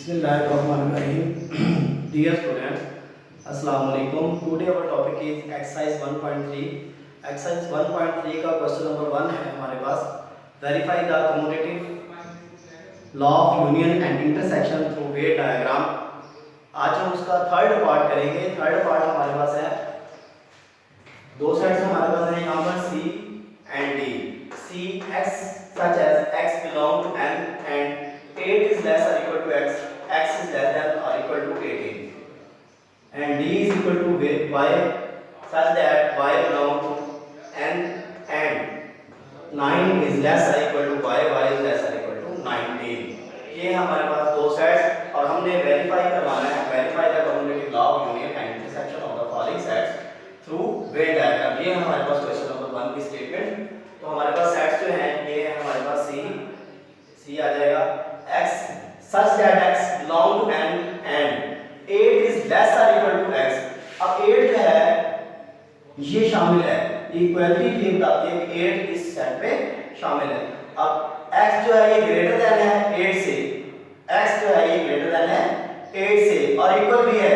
Bismillahirrahmanirrahim. Dear students, Assalamu alaikum. Today our topic is exercise 1.3. Exercise 1.3 का question number 1 है हमारे पास. Verify the commutative law of union and intersection through Venn diagram. आज हम उसका third part करेंगे. Third part हमारे पास है, दो सेट्स हमारे पास है यहाँ पर C and D. C x such as x belong to n and 8 is less or equal to x, x is less than or equal to 18, and d is equal to y such that y belong to n and 9 is less or equal to y, y is less or equal to 19. ये हमारे पास दो sets और हमने verify करवाना है. Verify the commutative law of union and intersection of the following sets through Venn diagram. ये हमारे पास question number 1 की स्टेटमेंट. तो हमारे पास सेट्स जो हैं ये है हमारे पास C आ जाएगा x such that x belong to n and 8 is less or equal to x. अब 8 जो है ये शामिल है, इक्वलिटी ये बताती है कि 8 इस सेट में शामिल है. अब x जो है ये ग्रेटर देन है 8 से, x जो है ये ग्रेटर देन है 8 से और इक्वल भी है.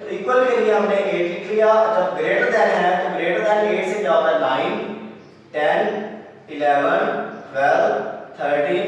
तो इक्वल के लिए हमने 8 लिख लिया. जब ग्रेटर देन है तो ग्रेटर देन 8 से क्या होता है 9 10 11 12 13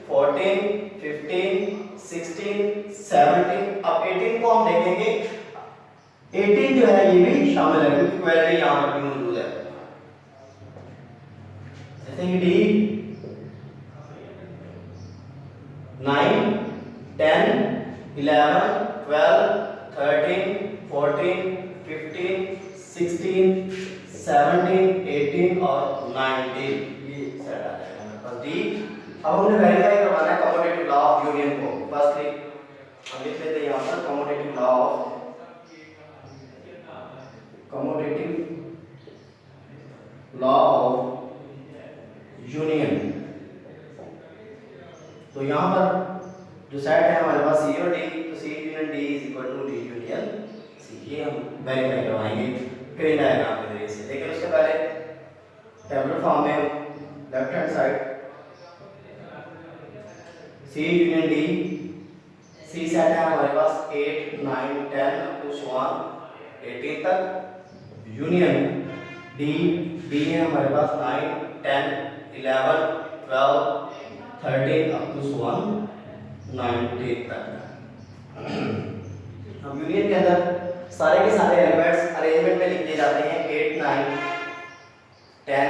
14 15 16 17. अब 18 को हम देखेंगे, 18 जो है ये भी शामिल है क्योंकि इक्वलिटी यहाँ पर भी मौजूद है. जैसे कि D 9 10 11 12 13 14 15 16 17 18 और 19 ये सेट आ जाएगा हमारे पास D. अब हमने वेरीफाई करवाना है कम्युटेटिव लॉ ऑफ यूनियन को. फर्स्टली हम लिख लेते हैं यहाँ पर कम्युटेटिव लॉ ऑफ यूनियन. तो यहाँ पर जो सेट है हमारे पास C और D, तो C union D is equal to D union C. ये हम वेरीफाई करवाएंगे वेन डायग्राम के जरिए से. लेकिन उससे पहले टेबुलर फॉर्म में left hand side C union D, C set है हमारे पास 8 9 10 टू 18 तक. यूनियन D, D है हमारे पास 9 10 11 12 13 अप टू 19 तक. अब यूनियन के अंदर सारे के सारे एलिमेंट्स अरेंजमेंट में लिख दिए जाते हैं 8 9 10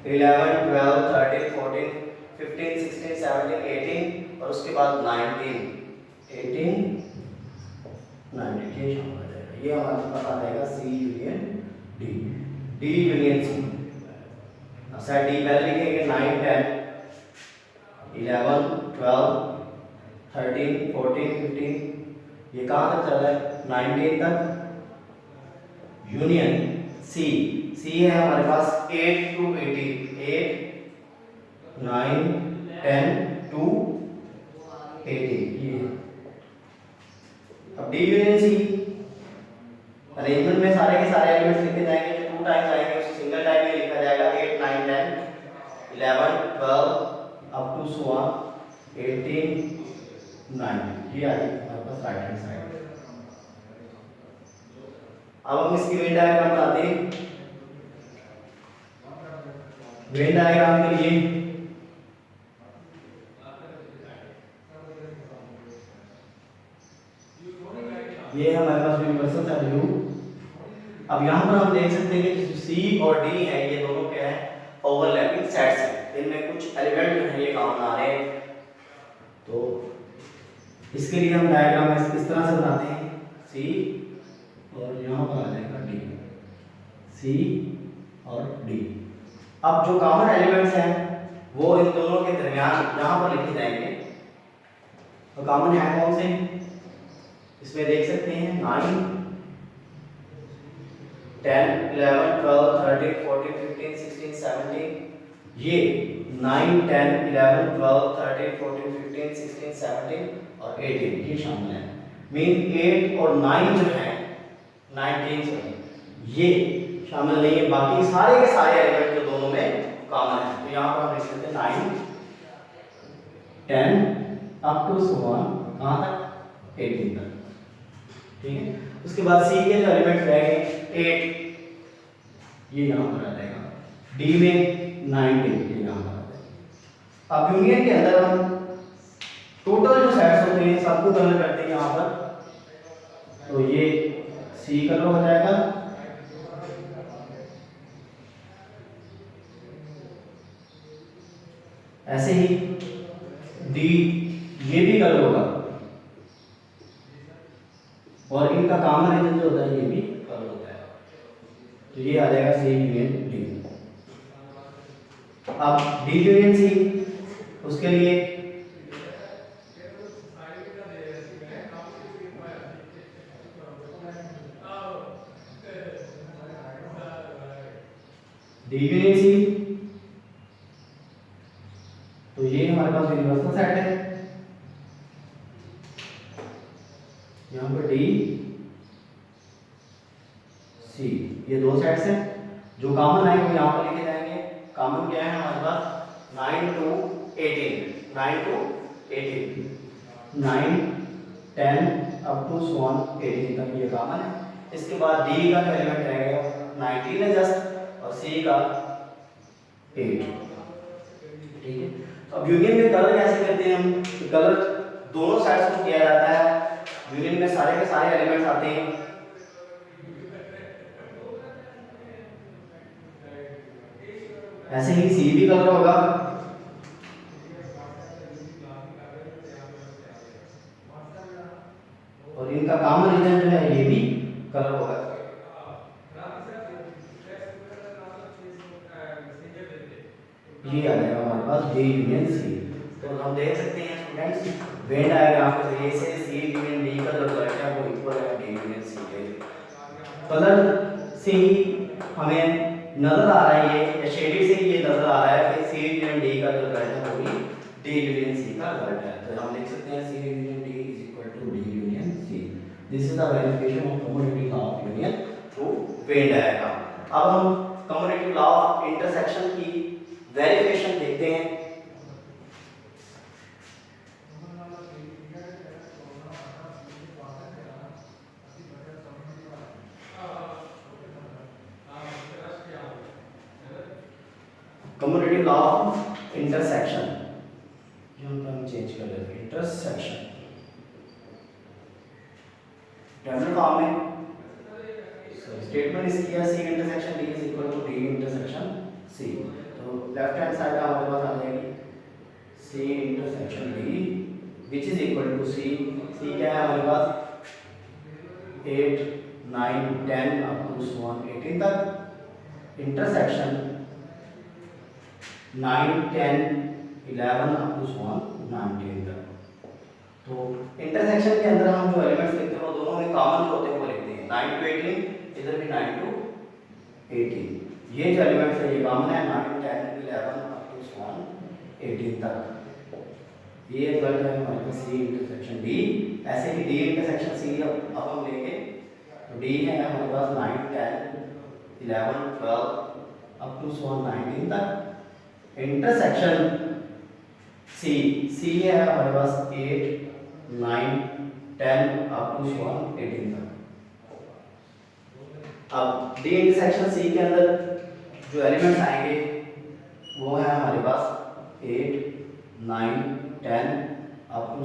11 12 13 14 15 16 17 18 और उसके बाद 19 18 19 ये शामिल हो जाएगा. ये हमारे पास आ जाएगा C union D, D union C. अब सेट D पहले लिखेंगे 9 10 11 12 13 14 15 ये कहाँ तक चल रहा है 19 तक. यूनियन C, C है हमारे पास 8 टू 18 8 9 10 टू 18 ये. अब D यूनियन C अरेंजमेंट में सारे के सारे एलिमेंट्स लिखे जाएंगे. जो 2 टाइम्स आएंगे उसे सिंगल टाइम में लिखा जाएगा 8 9 10 11 12 अप टू 18 9. ये आ गई हमारे पास राइट हैंड साइड. अब हम इसकी वेन डायग्राम बनाते हैं. वेन डायग्राम के लिए ये हमारे पास यूनिवर्सल सेट U. अब यहाँ पर हम देख सकते हैं कि C और D है ये दोनों क्या है ओवरलैपिंग सेट्स हैं. इनमें कुछ एलिमेंट जो है ये काम आ रहे हैं. तो इसके लिए हम डायग्राम इस तरह से बनाते हैं C और यहाँ पर आ जाएगा D, C और D. अब जो कॉमन एलिमेंट्स हैं वो इन दोनों के दरमियान यहाँ पर लिखे जाएंगे. तो कॉमन है कौन से इसमें देख सकते हैं 9 10 11 12 13 14 15 16 17. ये 9 10 11 12 13 14 15 16 17 और 18 ये शामिल है. मीन 8 और 9 जो है 19 ये शामिल नहीं है. बाकी सारे के सारे एलिमेंट जो दोनों में कॉमन है. तो यहाँ पर हम लिख सकते हैं 9 10 अप टू 1 कहाँ तक 18 तक, ठीक है। उसके बाद सी के जो एलिमेंट्स रह गए 8, ये यहाँ पर आ जाएगा। डी में 19, ये यहाँ पर आ जाएगा। अब यूनियन के अंदर हम टोटल जो सेट्स होते हैं सबको कलर करते हैं यहाँ पर, तो ये सी कलर हो जाएगा, ऐसे ही डी, ये भी कलर होगा, और इनका कॉमन रीजन जो होता है ये भी कलर होता है, तो ये आ जाएगा सी यूनियन डी। अब डी यूनियन सी, उसके लिए डी यूनियन सी, तो ये हमारे पास यूनिवर्सल सेट है, यहाँ पर डी सी, ये दो सेट्स हैं। जो कॉमन है वो यहाँ पर लिखे जाएंगे। कॉमन क्या है हमारे पास 9 to 18, 9 to 18, 9 10 अप टू 18 तक ये कॉमन है। इसके बाद डी का जो एलिमेंट रहेगा 19 है जस्ट, और सी का 8, ठीक है। तो अब यूनियन में कलर कैसे करते हैं हम, तो कलर दोनों साइड्स को किया जाता है। यूनियन में सारे के सारे एलिमेंट्स आते हैं, ऐसे ही सी भी कलर होगा, और इनका कॉमन रीजन जो है ये भी कलर होगा। ये आ जाएगा हमारे पास डी यूनियन सी। तो हम देख सकते हैं स्टूडेंट्स, वेन डायग्राम के जरिए से सी यूनियन डी का जो रिजल्ट है वो इक्वल है डी यूनियन सी के। कलर से ही हमें नजर आ रहा है ये, या शेडेड से ये नजर आ रहा है कि सी यूनियन डी का जो रिजल्ट है वो भी डी यूनियन सी का रिजल्ट है। तो हम लिख सकते हैं C union D is equal to D union C. This is the verification of commutative law of union through Venn diagram. अब हम कम्युटेटिव लॉ ऑफ इंटरसेक्शन की वेरिफिकेशन देखते हैं। कम्युटेटिव लॉ ऑफ इंटरसेक्शन, हम चेंज कर देते हैं intersection definite form में। स्टेटमेंट इसकी है C intersection D is equal to D intersection C. तो लेफ्ट हैंड साइड हमारे पास आ जाएगी C intersection D which is equal to C. C क्या है हमारे पास 8 9 10 अप टू 18 तक, इंटरसेक्शन 9 10 11 अप टू 19 तक। तो इंटरसेक्शन के अंदर हम जो एलिमेंट्स लिखते हैं वो दोनों में कॉमन जो होते हैं वो लिखते हैं 9 to 18, इधर भी 9 to 18। ये जो एलिमेंट्स है ये कॉमन है 9 10 11 अप टू 18 तक। ये रिजल्ट है हमारे पास सी इंटरसेक्शन डी। ऐसे ही डी इंटरसेक्शन सी अब हम लेंगे, तो डी है हमारे पास 9 10 11 12 अप टू 19 तक। इंटरसेक्शन सी, सी है हमारे पास 8 9 10 अप टू 18 तक। अब डी इंटरसेक्शन सी के अंदर जो एलिमेंट्स आएंगे वो है हमारे पास 8 9 10 अप टू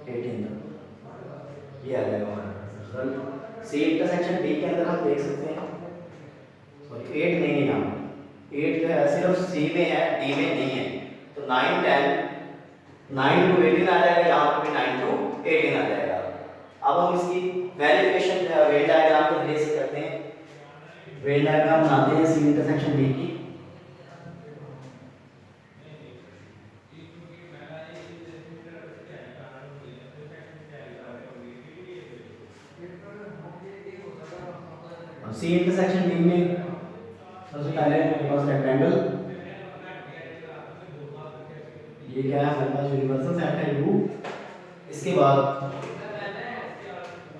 18 तक। ये आ जाएगा हमारे पास सी इंटरसेक्शन डी के अंदर। हम देख सकते हैं सॉरी 8 नहीं है, यहाँ 8 जो है सिर्फ सी में है, डी में नहीं है। तो 9 10 9 to 18 आ जाएगा, यहाँ पर भी 9 to 18 आ जाएगा। अब हम इसकी वेरिफिकेशन वेन डायग्राम के जरिए से करते हैं। वेन डायग्राम बनाते हैं सी इंटरसेक्शन डी की। सी इंटरसेक्शन डी में सबसे पहले हमारे पास रेक्टेंगल, ये क्या है हमारे पास यूनिवर्सल सेट है यू। इसके बाद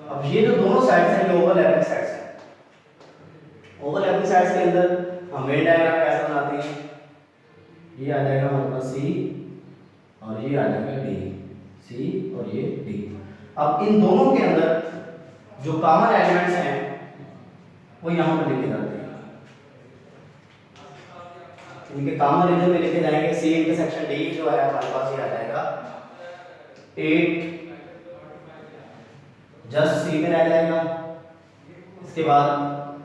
अब ये जो दोनों साइड्स हैं ये ओवरलैपिंग साइड्स हैं। ओवरलैपिंग साइड्स के अंदर हम वेन डायग्राम कैसे बनाते हैं, ये आ जाएगा हमारे पास सी और ये आ जाएगा डी, सी और ये डी। अब इन दोनों के अंदर जो कॉमन एलिमेंट्स हैं वो यहाँ पर लिखे जाते हैं। इनके कॉमन रीजन में लिखे जाएंगे। सी इंटरसेक्शन डी जो है हमारे पास ये आ जाएगा 8 जस्ट सी में रह जाएगा। इसके बाद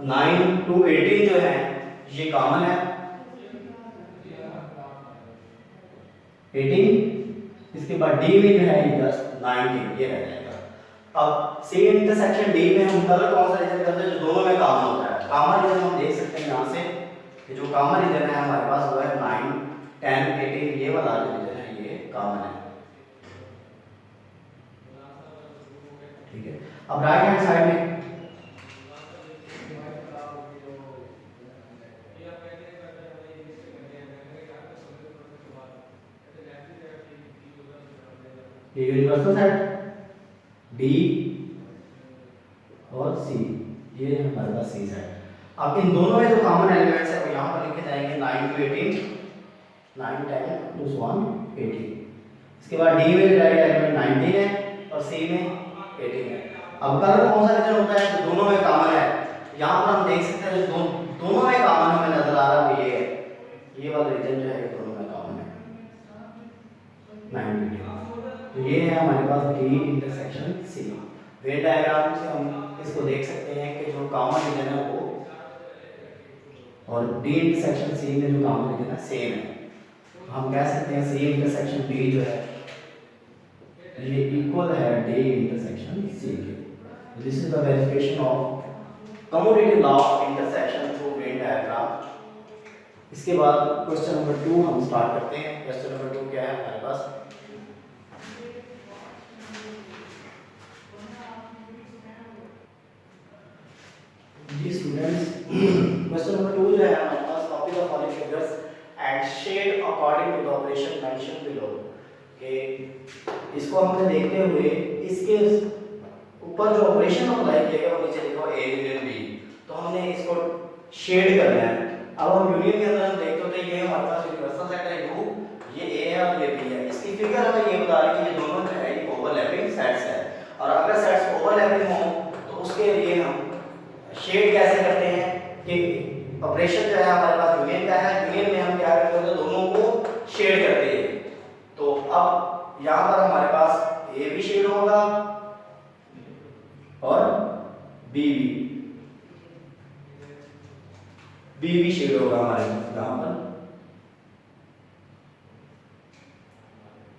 9 to 18 जो है ये कॉमन है 18। इसके बाद डी में जो है ये जस्ट 19 ये रह जाएगा। अब सी इंटरसेक्शन डी में हम कलर कौन सा रीजन करते हैं जो दोनों में कॉमन होता है। कॉमन रीजन हम देख सकते हैं यहाँ से कि जो कॉमन रीजन है हमारे पास वो है 9 10 18 ये वाला जो रीजन है ये कॉमन है। ठीक है। अब राइट हैंड साइड में ये यूनिवर्सल सेट डी और सी ये हमारे पास सी सेट। अब इन दोनों में जो कॉमन एलिमेंट्स है वो यहाँ पर लिखे जाएंगे 9 to 18 9 10 to 18। इसके बाद डी में जो जाएगा एलिमेंट 19 है और सी में 18 है। अब कलर कौन सा रीजन होता है जो दोनों में कॉमन है। यहाँ पर हम देख सकते हैं जो दोनों में कॉमन हमें नजर आ रहा है वो ये है। ये वाला रीजन जो है दोनों में कॉमन है 9 तो ये है हमारे पास D intersection C. Venn diagram से हम इसको देख सकते हैं कि जो कॉमन रीजन है वो और डी इंटरसेक्शन सी में जो कॉमन रीजन है सेम है। तो हम कह सकते हैं सी इंटरसेक्शन डी जो है ये इक्वल है डी इंटरसेक्शन सी के। This is the verification of commutative law of intersection through Venn diagram. इसके बाद क्वेश्चन नंबर 2 हम स्टार्ट करते हैं। क्वेश्चन नंबर 2 क्या है हमारे पास। जी स्टूडेंट्स क्वेश्चन नंबर 2 जो है हमारे पास copy the following figures and shade according to the operation mention below. कि इसको हमने देखते हुए इसके ऊपर जो ऑपरेशन अप्लाई किया गया वो नीचे लिखा हुआ ए यूनियन बी। तो हमने इसको शेड करना है। अब हम यूनियन के अंदर हम देखते होते हैं ये हमारे पास यूनिवर्सल सेट है यू, ये ए है और ये बी है। इसकी फिगर हमें ये बता रही है कि ये दोनों जो है ये ओवरलैपिंग सेट्स है और अगर सेट्स ओवरलैपिंग हो तो उसके लिए हम शेड कैसे करते हैं कि ऑपरेशन जो है हमारे पास यूनियन का है। यूनियन में हम क्या करते हैं दोनों को शेड करते हैं। तो अब यहाँ पर हमारे पास ए भी शेड होगा और बी भी शेड होगा हमारे यहाँ पर।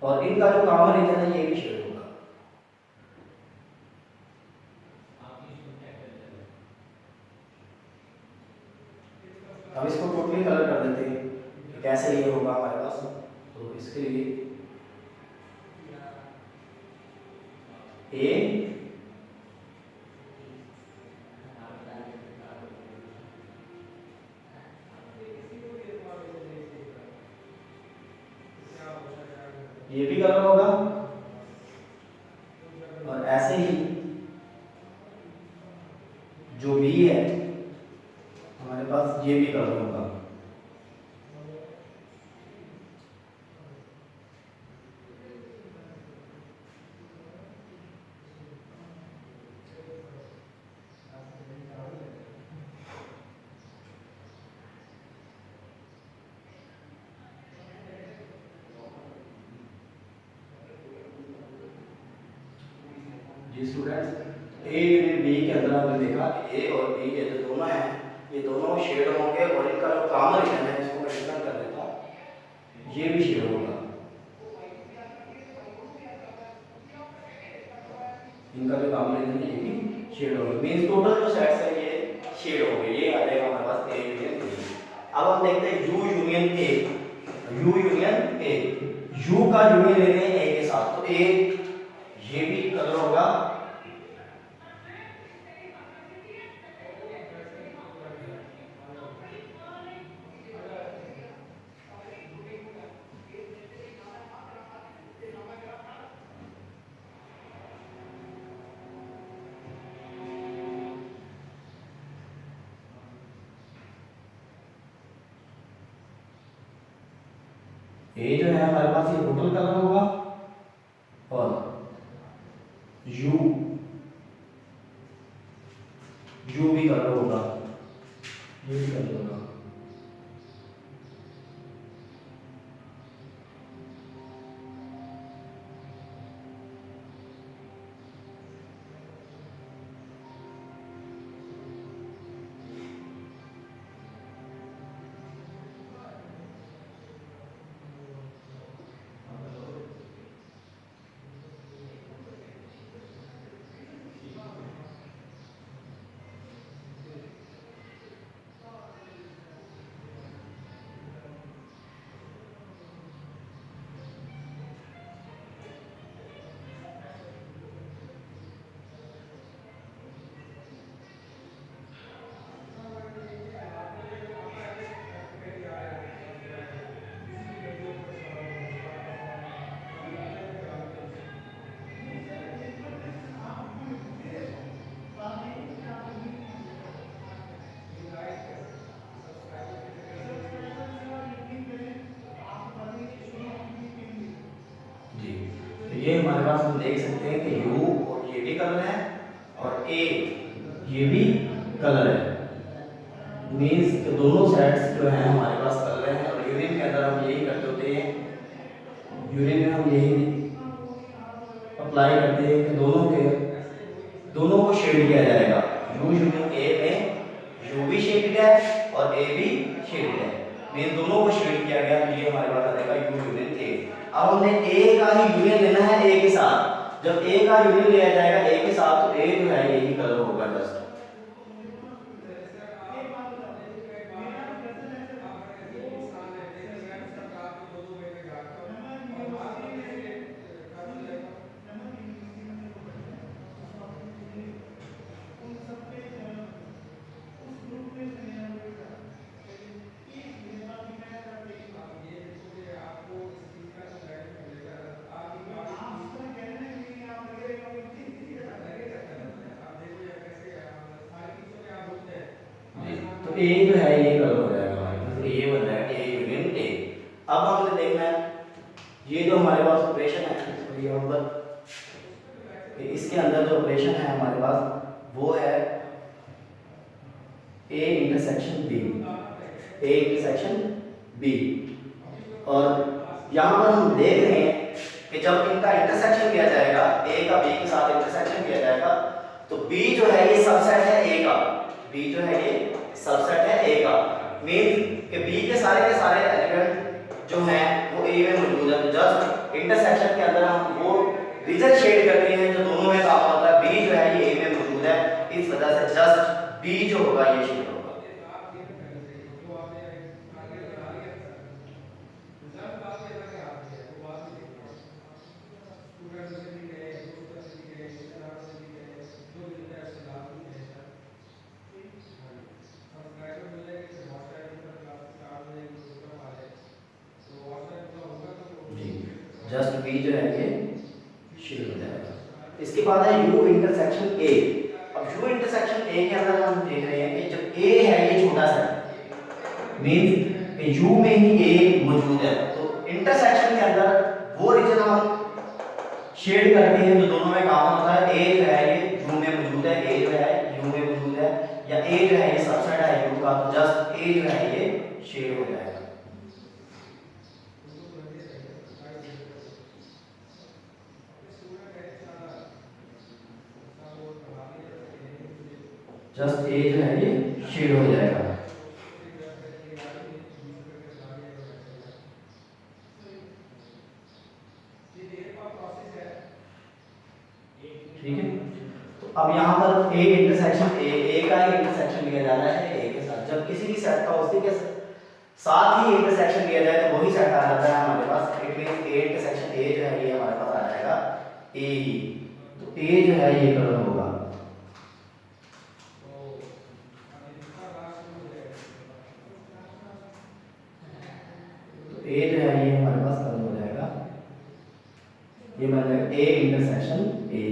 और इनका जो कॉमन रीजन है ये भी शेड होगा। अब इसको टोटली कलर कर देते हैं कि कैसे ये होगा हमारे पास। तो इसके लिए ए ये भी कलर होगा और ऐसे ही जो बी है हमारे पास ये भी कलर होगा। जी स्टूडेंट्स ए यूनियन बी के अंदर हमने देखा कि ए और बी ये जो दोनों हैं ये दोनों शेड होंगे और इनका जो कॉमन रीजन है इसको मैं डिफाइन कर देता हूँ ये भी शेड होगा। इनका जो कॉमन रीजन है ये भी शेड होगा। मींस टोटल जो सेट्स है ये शेड होंगे। ये आ जाएगा हमारे पास ए यूनियन बी। अब हम देखते हैं you union A. You union A, you का यूनियन ले रहे हैं ए के साथ तो ए ये भी कलर होगा। ए जो है हमारे पास ये टोटल कलर होगा और यू यू भी कलर होगा, ये भी कलर होगा। ये हमारे पास हम देख सकते हैं कि यू और ये भी कलर है और ए ये भी कलर है। मीन्स कि दोनों सेट्स जो हैं हमारे पास कलर हैं और यूरिन के अंदर हम यही करते होते हैं, यूरिन में हम यही अप्लाई करते हैं कि दोनों को शेड किया जाएगा। यू यूनियन ए में यू भी शेडेड है और ए भी शेडेड है, मीन्स दोनों को शेड किया गया, तो ये हमारे पास आ जाएगा यू यूनियन ए। अब हमने ए का ही यूनियन लेना है ए के साथ, जब ए का यूनियन लिया जाएगा ए के साथ तो ए जो है यही कलर होगा जस्ट। तो ए जो है ये कलर हो जाएगा हमारे पास, ये बन जाएगा ए यूनियन ए। अब हमने देखना है ये जो हमारे पास ऑपरेशन है, तो ये ऊपर इसके अंदर जो ऑपरेशन है हमारे पास वो है A intersection B, A intersection B. और यहाँ पर हम देख रहे हैं कि जब इनका इंटरसेक्शन किया जाएगा, ए का बी के साथ इंटरसेक्शन किया जाएगा, तो बी जो है ये सबसेट है ए का, बी जो है ये सबसेट है ए का। मींस कि बी के सारे एलिमेंट जो हैं वो ए में मौजूद है, तो जस्ट इंटरसेक्शन के अंदर हम वो रीजन शेड करते हैं जो दोनों में काम होता है। बी जो है ये ए में मौजूद है, इस वजह से जस्ट बी जो होगा ये शेड होगा। जस्ट बी जो है ये शेड हो जाएगा। इसके बाद है यू इंटरसेक्शन ए। अब यू इंटरसेक्शन ए के अंदर हम देख रहे हैं कि जब ए है ये छोटा सा है, मींस कि यू में ही ए मौजूद है, तो इंटरसेक्शन के अंदर वो रीजन हम शेड करते हैं जो दोनों में काम होता है। ए जो है ये यू में मौजूद है, ए जो है यू में मौजूद है, या ए जो है ये सबसेट है यू का, तो जस्ट ए जो है ये शेड हो जाएगा। जस्ट ए जो है ये शेड हो जाएगा। ठीक है, तो अब यहाँ पर ए इंटरसेक्शन ए का ही इंटरसेक्शन लिया जा रहा है ए के साथ। जब किसी भी सेट का उसी के साथ ही इंटरसेक्शन लिया जाए तो वही सेट आ जाता है हमारे पास। It means A intersection A जो है ये हमारे पास आ जाएगा ए ही, तो ए जो है ये कलर होगा। ए जो है ये हमारे पास कलर हो जाएगा, ये बन जाएगा ए इंटरसेक्शन ए।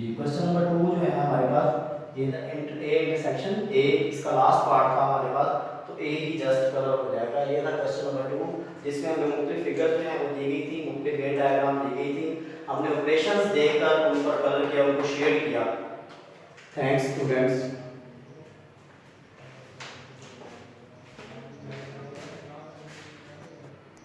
जी क्वेश्चन नंबर 2 जो है हमारे पास ये ए इंटरसेक्शन ए, इसका लास्ट पार्ट था हमारे पास, तो ए ही जस्ट कलर हो जाएगा। ये था क्वेश्चन नंबर 2 जिसमें हमें मुख्तलिफ फिगर जो है वो दी गई थी, मुख्तलिफ वेव डायग्राम दी गई थी, हमने ऑपरेशंस देखकर उन पर कलर किया, उनको शेड किया। Thanks students.